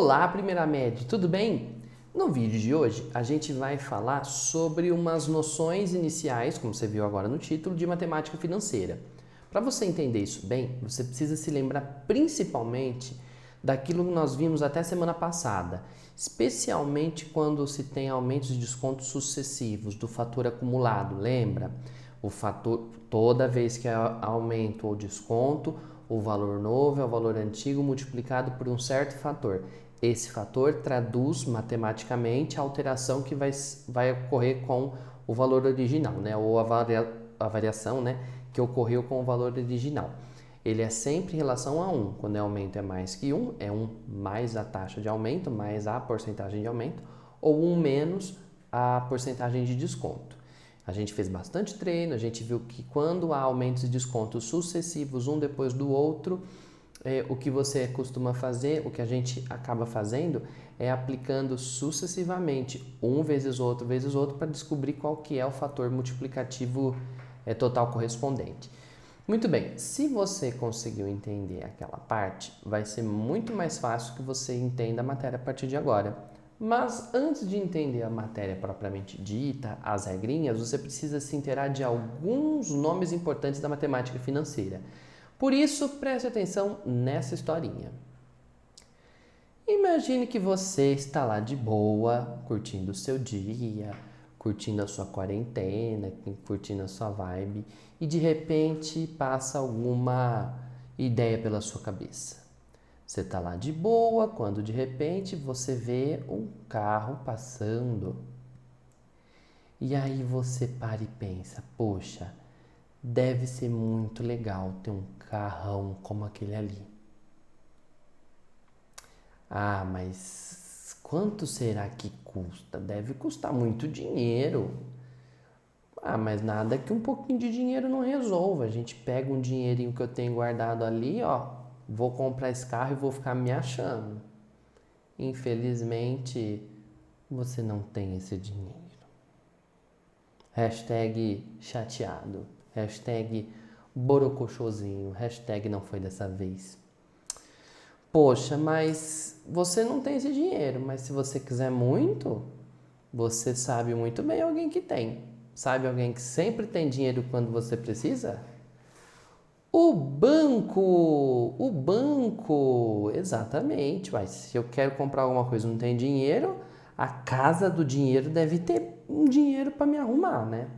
Olá, primeira média, tudo bem? No vídeo de hoje, a gente vai falar sobre umas noções iniciais, como você viu agora no título, de matemática financeira. Para você entender isso bem, você precisa se lembrar principalmente daquilo que nós vimos até semana passada, especialmente quando se tem aumentos e descontos sucessivos do fator acumulado, lembra? O fator, toda vez que há aumento ou desconto, o valor novo é o valor antigo multiplicado por um certo fator. Esse fator traduz matematicamente a alteração que vai ocorrer com o valor original, né? Ou a variação, né? Que ocorreu com o valor original. Ele é sempre em relação a 1. Quando o aumento é mais que 1, é 1 mais a taxa de aumento, mais a porcentagem de aumento, ou 1 menos a porcentagem de desconto. A gente fez bastante treino, a gente viu que quando há aumentos e descontos sucessivos, um depois do outro, o que você costuma fazer, o que a gente acaba fazendo, é aplicando sucessivamente, um vezes outro, para descobrir qual que é o fator multiplicativo total correspondente. Muito bem, se você conseguiu entender aquela parte, vai ser muito mais fácil que você entenda a matéria a partir de agora. Mas antes de entender a matéria propriamente dita, as regrinhas, você precisa se inteirar de alguns nomes importantes da matemática financeira. Por isso, preste atenção nessa historinha. Imagine que você está lá de boa, curtindo o seu dia, curtindo a sua quarentena, curtindo a sua vibe, e de repente passa alguma ideia pela sua cabeça. Você está lá de boa, quando de repente você vê um carro passando. E aí você para e pensa, poxa, deve ser muito legal ter um carrão como aquele ali. Ah, mas quanto será que custa? Deve custar muito dinheiro. Ah, mas nada que um pouquinho de dinheiro não resolva. A gente pega um dinheirinho que eu tenho guardado ali, ó, vou comprar esse carro e vou ficar me achando. Infelizmente, você não tem esse dinheiro. Hashtag chateado. Hashtag borocochosinho. Hashtag não foi dessa vez. Poxa, mas você não tem esse dinheiro. Mas se você quiser muito, você sabe muito bem alguém que tem. Sabe alguém que sempre tem dinheiro quando você precisa? O banco! O banco! Exatamente. Mas se eu quero comprar alguma coisa e não tenho dinheiro, a casa do dinheiro deve ter um dinheiro para me arrumar, né?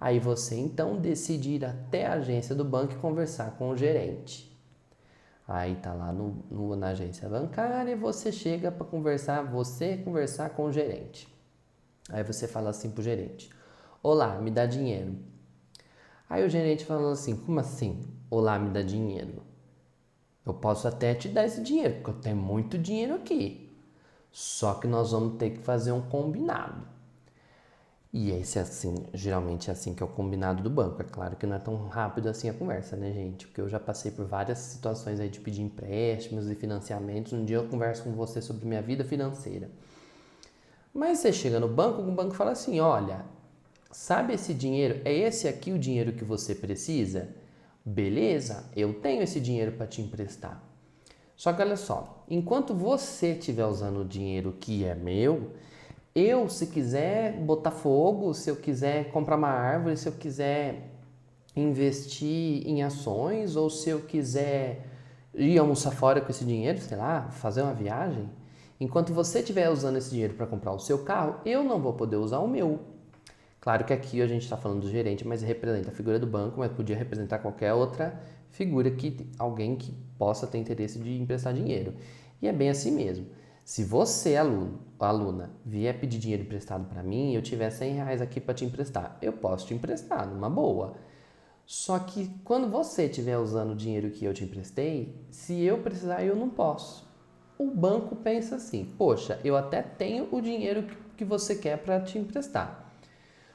Aí você então decide ir até a agência do banco e conversar com o gerente. Aí tá lá na agência bancária e você chega para conversar com o gerente. Aí você fala assim pro gerente: Olá, me dá dinheiro. Aí o gerente fala assim: Como assim? Olá, me dá dinheiro. Eu posso até te dar esse dinheiro, porque eu tenho muito dinheiro aqui. Só que nós vamos ter que fazer um combinado. E esse assim, geralmente é assim que é o combinado do banco. É claro que não é tão rápido assim a conversa, né, gente? Porque eu já passei por várias situações aí de pedir empréstimos e financiamentos. Um dia eu converso com você sobre minha vida financeira. Mas você chega no banco, o banco fala assim: olha, sabe esse dinheiro? É esse aqui o dinheiro que você precisa? Beleza, eu tenho esse dinheiro para te emprestar. Só que olha só, enquanto você estiver usando o dinheiro que é meu, eu, se quiser botar fogo, se eu quiser comprar uma árvore, se eu quiser investir em ações, ou se eu quiser ir almoçar fora com esse dinheiro, sei lá, fazer uma viagem, enquanto você estiver usando esse dinheiro para comprar o seu carro, eu não vou poder usar o meu. Claro que aqui a gente está falando do gerente, mas representa a figura do banco, mas podia representar qualquer outra figura alguém que possa ter interesse de emprestar dinheiro. E é bem assim mesmo. Se você, aluna, vier pedir dinheiro emprestado para mim e eu tiver R$ 100 aqui para te emprestar, eu posso te emprestar, numa boa. Só que quando você estiver usando o dinheiro que eu te emprestei, se eu precisar, eu não posso. O banco pensa assim: poxa, eu até tenho o dinheiro que você quer para te emprestar.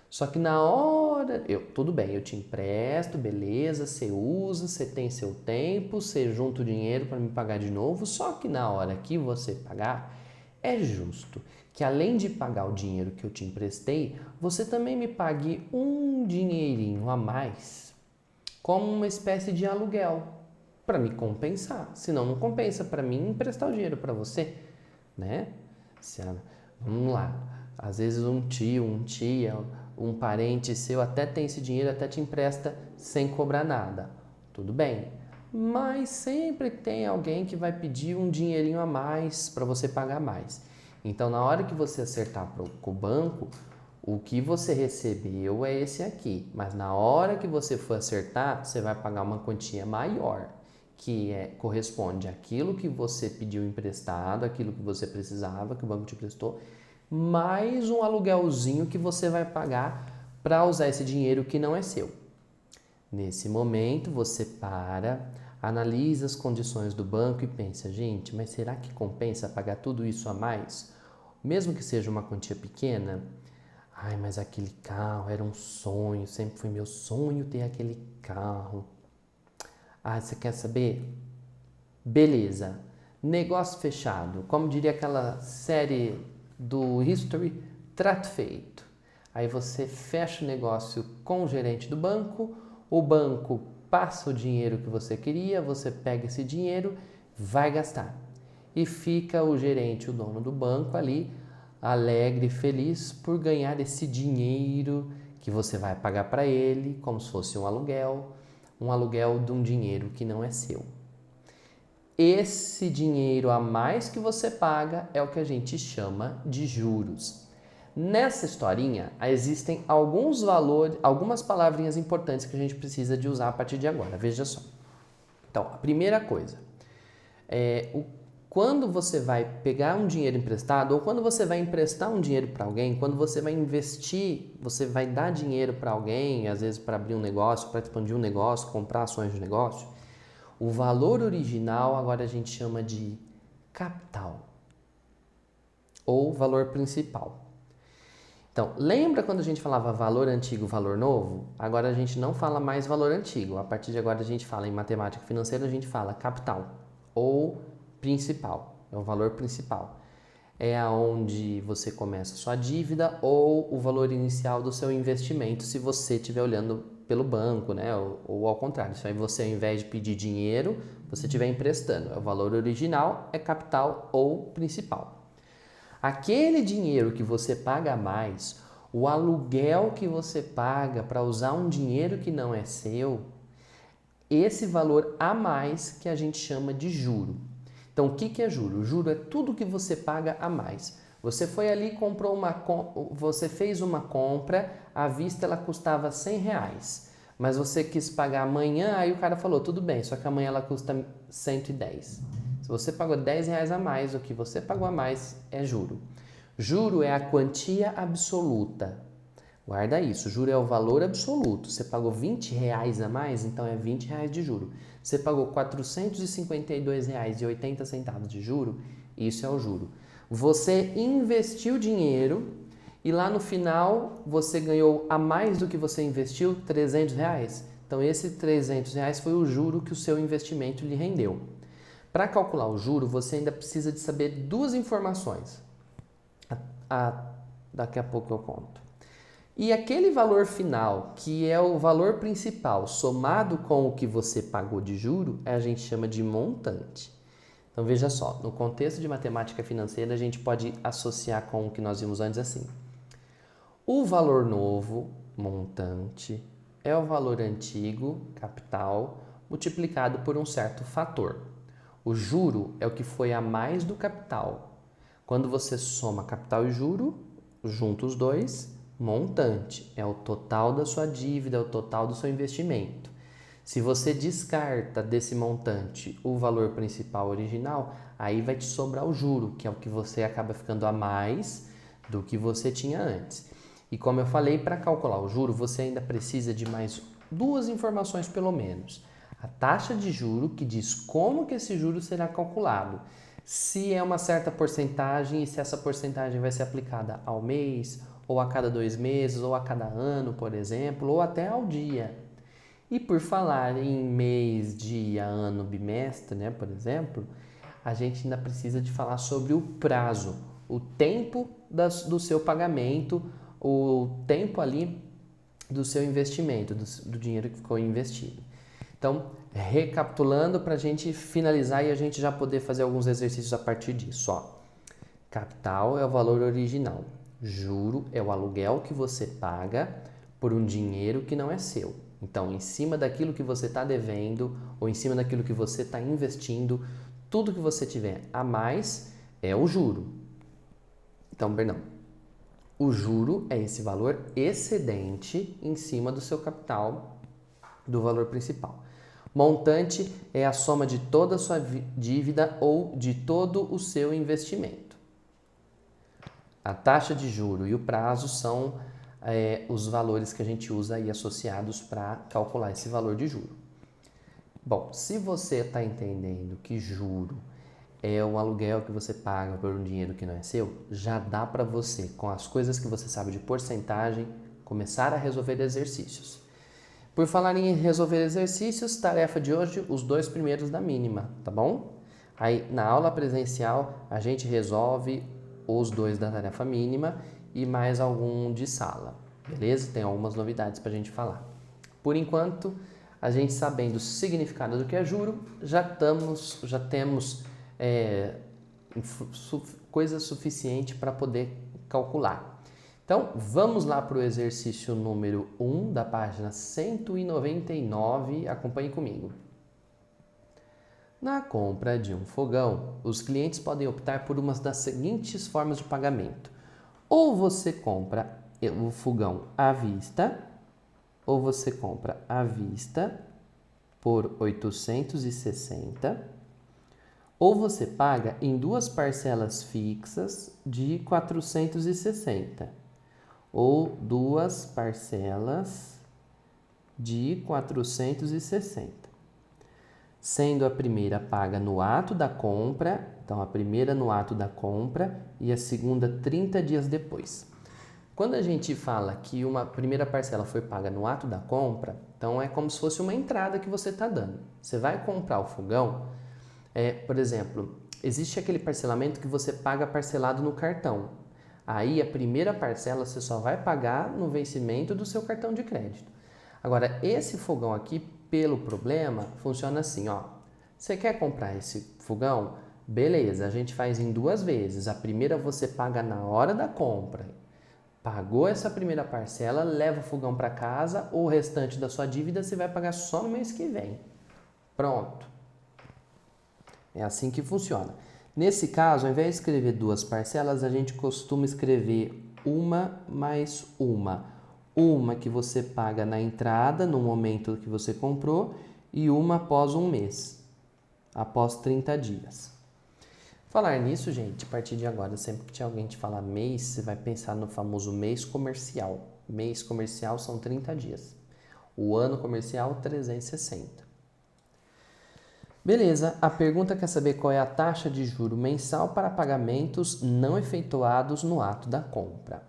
Só que na hora, tudo bem, eu te empresto, beleza, você usa, você tem seu tempo, você junta o dinheiro para me pagar de novo, só que na hora que você pagar, é justo que além de pagar o dinheiro que eu te emprestei, você também me pague um dinheirinho a mais, como uma espécie de aluguel, para me compensar. Senão não compensa para mim emprestar o dinheiro para você. né? Vamos lá, às vezes um tio, uma tia, um parente seu até tem esse dinheiro, até te empresta sem cobrar nada. Tudo bem, mas sempre tem alguém que vai pedir um dinheirinho a mais para você pagar mais. Então, na hora que você acertar com o banco, o que você recebeu é esse aqui, mas na hora que você for acertar, você vai pagar uma quantia maior, que corresponde àquilo que você pediu emprestado, aquilo que você precisava, que o banco te prestou, mais um aluguelzinho que você vai pagar para usar esse dinheiro que não é seu. Nesse momento, você analisa as condições do banco e pensa, gente, mas será que compensa pagar tudo isso a mais? Mesmo que seja uma quantia pequena? Ai, mas aquele carro era um sonho, sempre foi meu sonho ter aquele carro. Ah, você quer saber? Beleza. Negócio fechado. Como diria aquela série do History, trato feito. Aí você fecha o negócio com o gerente do banco, o banco passa o dinheiro que você queria, você pega esse dinheiro, vai gastar. E fica o gerente, o dono do banco ali, alegre e feliz por ganhar esse dinheiro que você vai pagar para ele, como se fosse um aluguel de um dinheiro que não é seu. Esse dinheiro a mais que você paga é o que a gente chama de juros. Nessa historinha, existem alguns valores, algumas palavrinhas importantes que a gente precisa de usar a partir de agora. Veja só. Então, a primeira coisa quando você vai pegar um dinheiro emprestado ou quando você vai emprestar um dinheiro para alguém, quando você vai investir, você vai dar dinheiro para alguém, às vezes para abrir um negócio, para expandir um negócio, comprar ações de negócio, o valor original agora a gente chama de capital ou valor principal. Então, lembra quando a gente falava valor antigo, valor novo? Agora a gente não fala mais valor antigo. A partir de agora a gente fala em matemática financeira, a gente fala capital ou principal. É o valor principal. É aonde você começa a sua dívida ou o valor inicial do seu investimento, se você estiver olhando pelo banco, né? Ou ao contrário, se você ao invés de pedir dinheiro, você estiver emprestando. É o valor original, é capital ou principal. Aquele dinheiro que você paga a mais, o aluguel que você paga para usar um dinheiro que não é seu, esse valor a mais que a gente chama de juro. Então, o que é juro? O juro é tudo que você paga a mais. Você foi ali e você fez uma compra, à vista ela custava R$100, mas você quis pagar amanhã, aí o cara falou, tudo bem, só que amanhã ela custa 110. Se você pagou R$10 a mais, o que você pagou a mais é juro. Juro é a quantia absoluta. Guarda isso, juro é o valor absoluto. Você pagou R$20 a mais, então é R$20 de juro. Você pagou R$452,80 de juro, isso é o juro. Você investiu dinheiro e lá no final você ganhou a mais do que você investiu, R$300. Então esse R$300 foi o juro que o seu investimento lhe rendeu. Para calcular o juro, você ainda precisa de saber duas informações. Daqui a pouco eu conto. E aquele valor final, que é o valor principal, somado com o que você pagou de juro, a gente chama de montante. Então veja só, no contexto de matemática financeira, a gente pode associar com o que nós vimos antes assim. O valor novo, montante, é o valor antigo, capital, multiplicado por um certo fator. O juro é o que foi a mais do capital. Quando você soma capital e juro, junta os dois, montante. É o total da sua dívida, é o total do seu investimento. Se você descarta desse montante o valor principal original, aí vai te sobrar o juro, que é o que você acaba ficando a mais do que você tinha antes. E como eu falei, para calcular o juro, você ainda precisa de mais duas informações pelo menos. A taxa de juro, que diz como que esse juro será calculado. Se é uma certa porcentagem e se essa porcentagem vai ser aplicada ao mês, ou a cada 2 meses, ou a cada ano, por exemplo, ou até ao dia. E por falar em mês, dia, ano, bimestre, né, por exemplo, a gente ainda precisa de falar sobre o prazo, o tempo do seu pagamento, o tempo ali do seu investimento, do dinheiro que ficou investido. Então, recapitulando para a gente finalizar e a gente já poder fazer alguns exercícios a partir disso. Capital é o valor original. Juro é o aluguel que você paga por um dinheiro que não é seu. Então, em cima daquilo que você está devendo ou em cima daquilo que você está investindo, tudo que você tiver a mais é o juro. Então, perdão. O juro é esse valor excedente em cima do seu capital, do valor principal. Montante é a soma de toda a sua dívida ou de todo o seu investimento. A taxa de juro e o prazo são os valores que a gente usa aí associados para calcular esse valor de juro. Bom, se você está entendendo que juro é um aluguel que você paga por um dinheiro que não é seu, já dá para você, com as coisas que você sabe de porcentagem, começar a resolver exercícios. Por falar em resolver exercícios, tarefa de hoje, os 2 primeiros da mínima, tá bom? Aí, na aula presencial, a gente resolve os 2 da tarefa mínima e mais algum de sala, beleza? Tem algumas novidades para a gente falar. Por enquanto, a gente sabendo o significado do que é juro, já temos coisa suficiente para poder calcular. Então, vamos lá para o exercício número 1 da página 199, acompanhe comigo. Na compra de um fogão, os clientes podem optar por uma das seguintes formas de pagamento. Ou você compra o fogão à vista, ou você compra à vista por 860, ou você paga em 2 parcelas fixas de 460, ou 2 parcelas de 460, sendo a primeira paga no ato da compra, então a primeira no ato da compra e a segunda 30 dias depois. Quando a gente fala que uma primeira parcela foi paga no ato da compra, então é como se fosse uma entrada que você está dando. Você vai comprar o fogão, por exemplo, existe aquele parcelamento que você paga parcelado no cartão. Aí a primeira parcela você só vai pagar no vencimento do seu cartão de crédito. Agora, esse fogão aqui, pelo problema, funciona assim, ó. Você quer comprar esse fogão? Beleza, a gente faz em 2 vezes. A primeira você paga na hora da compra. Pagou essa primeira parcela, leva o fogão para casa, ou o restante da sua dívida você vai pagar só no mês que vem. Pronto. É assim que funciona. Nesse caso, ao invés de escrever 2 parcelas, a gente costuma escrever uma mais uma. Uma que você paga na entrada, no momento que você comprou, e uma após um mês, após 30 dias. Falar nisso, gente, a partir de agora, sempre que alguém te falar mês, você vai pensar no famoso mês comercial. Mês comercial são 30 dias. O ano comercial, 360. Beleza, a pergunta quer saber qual é a taxa de juro mensal para pagamentos não efetuados no ato da compra.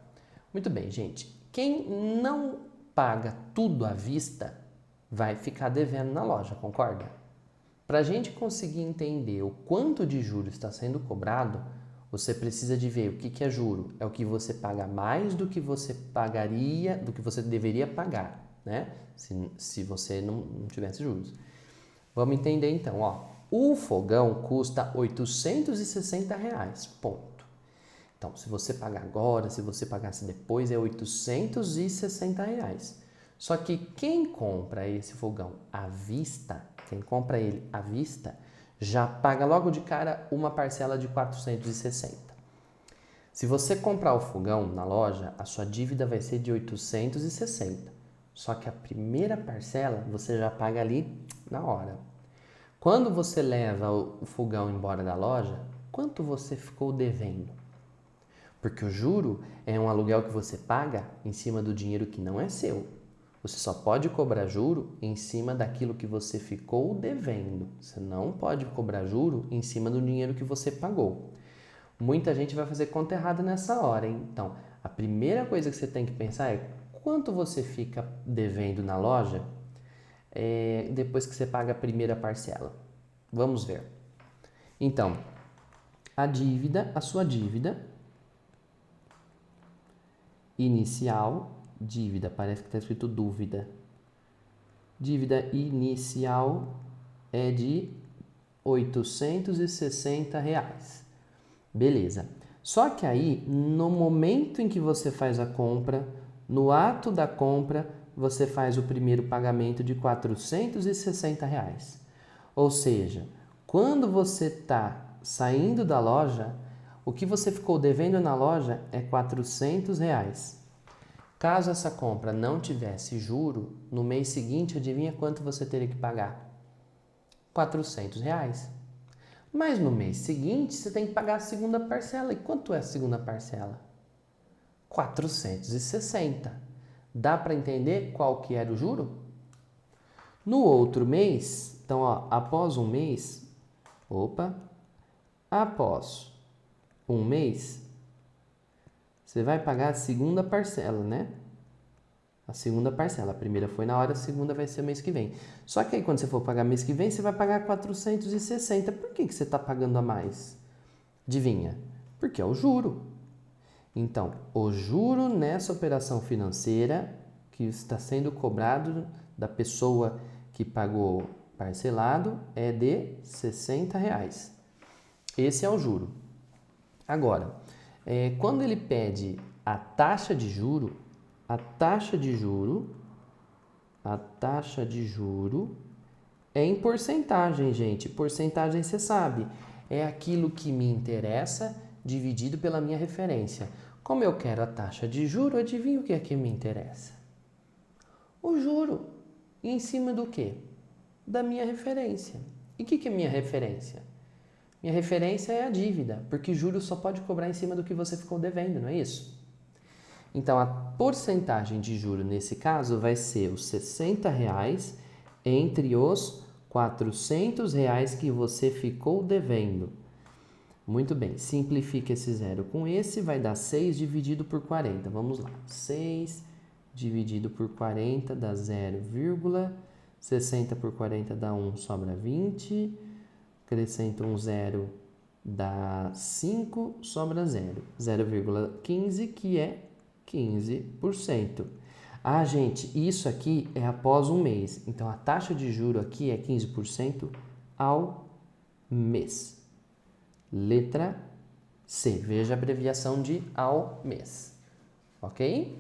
Muito bem, gente. Quem não paga tudo à vista vai ficar devendo na loja, concorda? Para a gente conseguir entender o quanto de juro está sendo cobrado, você precisa de ver o que é juro. É o que você paga mais do que você pagaria, do que você deveria pagar, né? Se você não tivesse juros. Vamos entender então, ó. O fogão custa R$ 860, ponto. Então, se você pagar agora, se você pagasse depois, é R$ 860. Só que quem compra esse fogão à vista, quem compra ele à vista, já paga logo de cara uma parcela de 460. Se você comprar o fogão na loja, a sua dívida vai ser de 860. Só que a primeira parcela você já paga ali na hora. Quando você leva o fogão embora da loja, quanto você ficou devendo? Porque o juro é um aluguel que você paga em cima do dinheiro que não é seu. Você só pode cobrar juro em cima daquilo que você ficou devendo. Você não pode cobrar juro em cima do dinheiro que você pagou. Muita gente vai fazer conta errada nessa hora, hein? Então, a primeira coisa que você tem que pensar é quanto você fica devendo na loja depois que você paga a primeira parcela. Vamos ver. Então, a sua dívida inicial, parece que está escrito dúvida. Dívida inicial é de R$ 860. Beleza. Só que aí, no momento em que você faz a compra, no ato da compra, você faz o primeiro pagamento de R$ 460. Ou seja, quando você está saindo da loja, o que você ficou devendo na loja é R$ 400. Caso essa compra não tivesse juro, no mês seguinte, adivinha quanto você teria que pagar? R$ 400. Mas no mês seguinte, você tem que pagar a segunda parcela. E quanto é a segunda parcela? 460. Dá para entender qual que era o juro? No outro mês, então, ó, após um mês, após um mês, você vai pagar a segunda parcela, né? A segunda parcela. A primeira foi na hora, a segunda vai ser mês que vem. Só que aí quando você for pagar mês que vem, você vai pagar 460. Por que você está pagando a mais? Adivinha? Porque é o juro. Então, o juro nessa operação financeira que está sendo cobrado da pessoa que pagou parcelado é de R$ 60. Esse é o juro. Agora, quando ele pede a taxa de juro, a taxa de juro é em porcentagem, gente. Porcentagem você sabe, é aquilo que me interessa dividido pela minha referência. Como eu quero a taxa de juro, adivinha o que é que me interessa? O juro. E em cima do quê? Da minha referência. E o que é minha referência? Minha referência é a dívida, porque juro só pode cobrar em cima do que você ficou devendo, não é isso? Então, a porcentagem de juro nesse caso vai ser os R$ 60 entre os R$ 400 que você ficou devendo. Muito bem, simplifica esse zero com esse, vai dar 6 dividido por 40. Vamos lá, 6 dividido por 40 dá 0,60 por 40 dá 1, sobra 20. Acrescenta um zero, dá 5, sobra 0. 0,15, que é 15%. Ah, gente, isso aqui é após um mês. Então, a taxa de juro aqui é 15% ao mês. Letra C. Veja a abreviação de ao mês. Ok?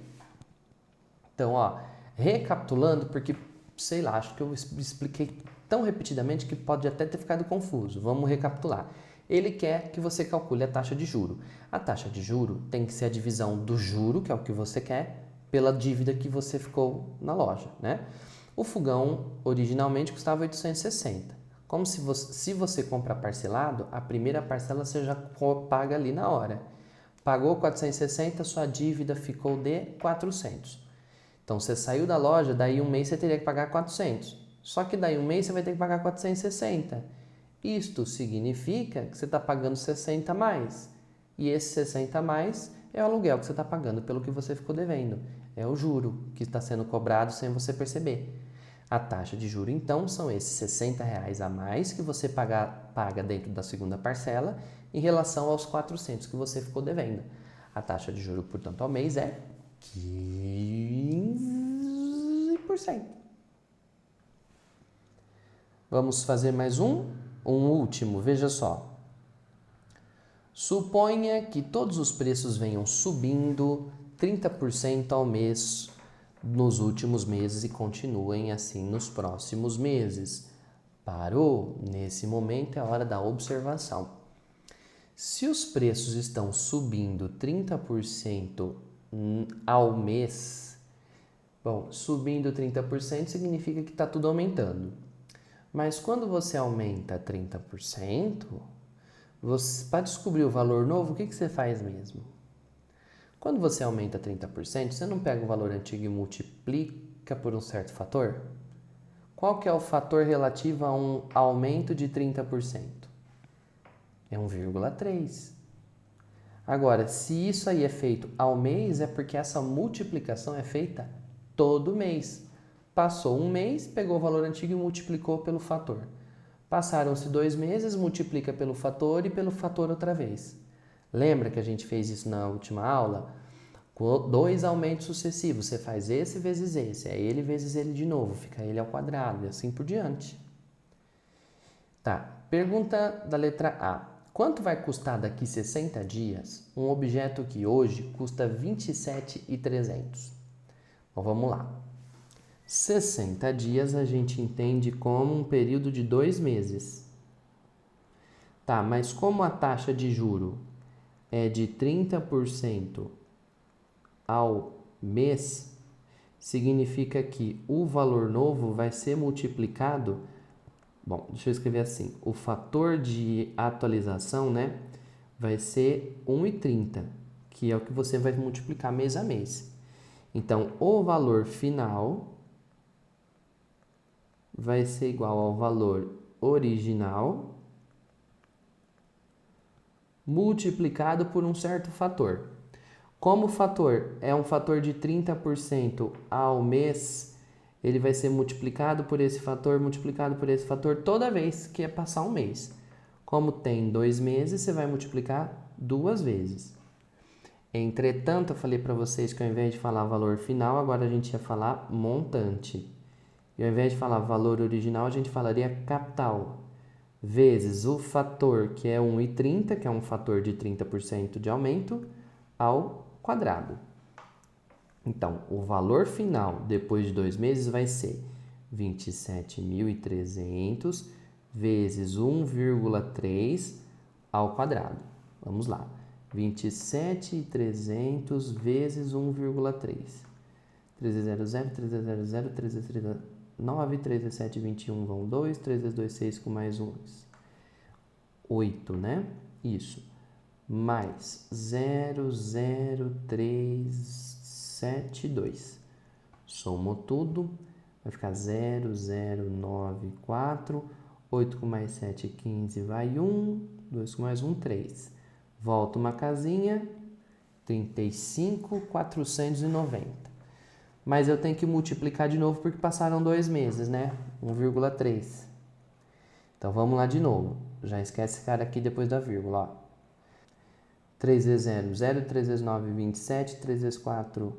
Então, ó, recapitulando, porque, sei lá, acho que eu expliquei tão repetidamente que pode até ter ficado confuso. Vamos recapitular. Ele quer que você calcule a taxa de juro. A taxa de juro tem que ser a divisão do juro, que é o que você quer, pela dívida que você ficou na loja, né? O fogão originalmente custava 860. Como se você comprar parcelado, a primeira parcela você já paga ali na hora. Pagou 460, sua dívida ficou de 400. Então, você saiu da loja, daí um mês você teria que pagar 400. Só que daí um mês você vai ter que pagar 460. Isto significa que você está pagando 60 a mais. E esse 60 a mais é o aluguel que você está pagando pelo que você ficou devendo. É o juro que está sendo cobrado sem você perceber. A taxa de juro, então, são esses 60 a mais que você paga dentro da segunda parcela em relação aos 400 que você ficou devendo. A taxa de juro, portanto, ao mês é 15%. Vamos fazer mais um último, veja só. Suponha que todos os preços venham subindo 30% ao mês nos últimos meses e continuem assim nos próximos meses. Parou? Nesse momento é a hora da observação. Se os preços estão subindo 30% ao mês, bom, subindo 30% significa que está tudo aumentando. Mas quando você aumenta 30%, para descobrir o valor novo, o que você faz mesmo? Quando você aumenta 30%, você não pega o valor antigo e multiplica por um certo fator? Qual que é o fator relativo a um aumento de 30%? É 1,3. Agora, se isso aí é feito ao mês, é porque essa multiplicação é feita todo mês. Passou um mês, pegou o valor antigo e multiplicou pelo fator. Passaram-se 2 meses, multiplica pelo fator e pelo fator outra vez. Lembra que a gente fez isso na última aula? Com 2 aumentos sucessivos, você faz esse vezes esse, é ele vezes ele de novo, fica ele ao quadrado e assim por diante. Tá, pergunta da letra A. Quanto vai custar daqui 60 dias um objeto que hoje custa 27.300? Então vamos lá. 60 dias a gente entende como um período de 2 meses. Tá, mas como a taxa de juro é de 30% ao mês, significa que o valor novo vai ser multiplicado. Bom, deixa eu escrever assim. O fator de atualização, né, vai ser 1,30, que é o que você vai multiplicar mês a mês. Então, o valor final vai ser igual ao valor original multiplicado por um certo fator. Como o fator é um fator de 30% ao mês, ele vai ser multiplicado por esse fator toda vez que é passar um mês. Como tem 2 meses, você vai multiplicar 2 vezes. Entretanto, eu falei para vocês que ao invés de falar valor final, agora a gente ia falar montante. E ao invés de falar valor original, a gente falaria capital, vezes o fator, que é 1,30, que é um fator de 30% de aumento, ao quadrado. Então, o valor final depois de 2 meses vai ser 27.300 vezes 1,3 ao quadrado. Vamos lá. 27.300 vezes 1,3. 1300, 1300, 1309, 13,7, 21 vão 2, 3 vezes 2, 6 com mais 1, 8, né? Isso. Mais 0,0372. Somou tudo, vai ficar 0,094. 8 com mais 7, 15, vai 1. 2 com mais 1, 3. Volta uma casinha, 35.490. Mas eu tenho que multiplicar de novo porque passaram 2 meses, né? 1,3. Então, vamos lá de novo. Já esquece esse cara aqui depois da vírgula, ó. 3 vezes 0, 0. 3 vezes 9, 27. 3 vezes 4,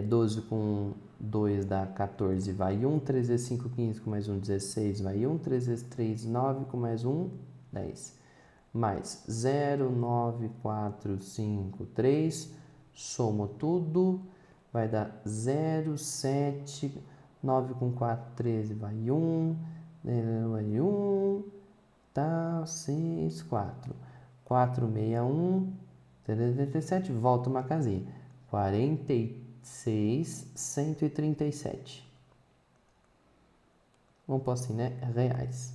12 com 2 dá 14, vai 1. 3 vezes 5, 15 com mais 1, 16, vai 1. 3 vezes 3, 9 com mais 1, 10. Mais 0,945,3. Somo tudo. Vai dar 0,7, 9 com 4, 13, vai 1, vai 1, tá, 6, 4, 4, 61, 37, volta uma casinha, 46.137. Vamos pôr assim, né? Reais.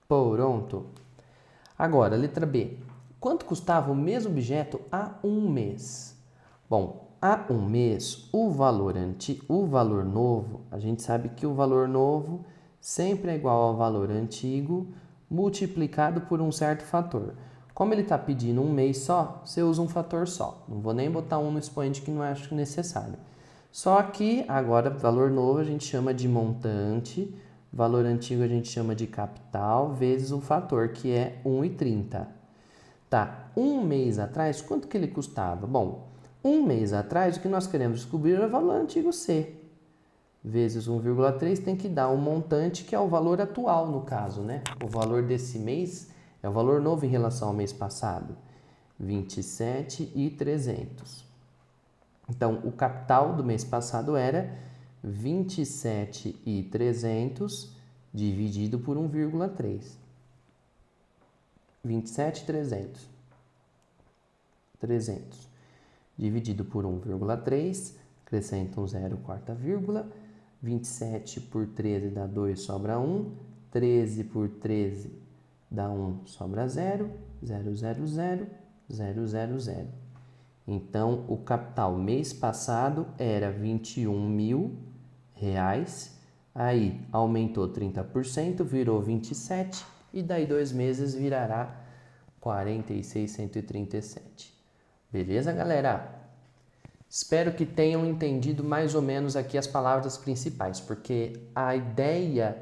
Pronto. Agora, letra B. Quanto custava o mesmo objeto há um mês? Bom, há um mês, o valor novo, a gente sabe que o valor novo sempre é igual ao valor antigo multiplicado por um certo fator. Como ele está pedindo um mês só, você usa um fator só. Não vou nem botar um no expoente que não acho necessário. Só que agora, valor novo a gente chama de montante, valor antigo a gente chama de capital, vezes o fator, que é 1,30. Tá, um mês atrás, quanto que ele custava? Bom, um mês atrás, o que nós queremos descobrir é o valor antigo C. Vezes 1,3 tem que dar um montante que é o valor atual no caso, né? O valor desse mês é o valor novo em relação ao mês passado. 27.300. Então, o capital do mês passado era 27.300 dividido por 1,3. 27.300. 300. Dividido por 1,3, acrescenta um 0, quarta vírgula, 27 por 13 dá 2, sobra 1, 13 por 13 dá 1, sobra 0, 0, 0, 0, 0, 0, 0. Então, o capital mês passado era R$21.000, aí aumentou 30%, virou 27, e daí 2 meses virará 46.137. Beleza, galera? Espero que tenham entendido mais ou menos aqui as palavras principais, porque a ideia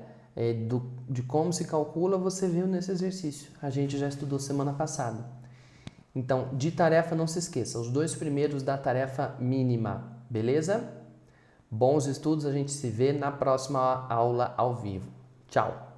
de como se calcula você viu nesse exercício. A gente já estudou semana passada. Então, de tarefa não se esqueça, os 2 primeiros da tarefa mínima, beleza? Bons estudos, a gente se vê na próxima aula ao vivo. Tchau!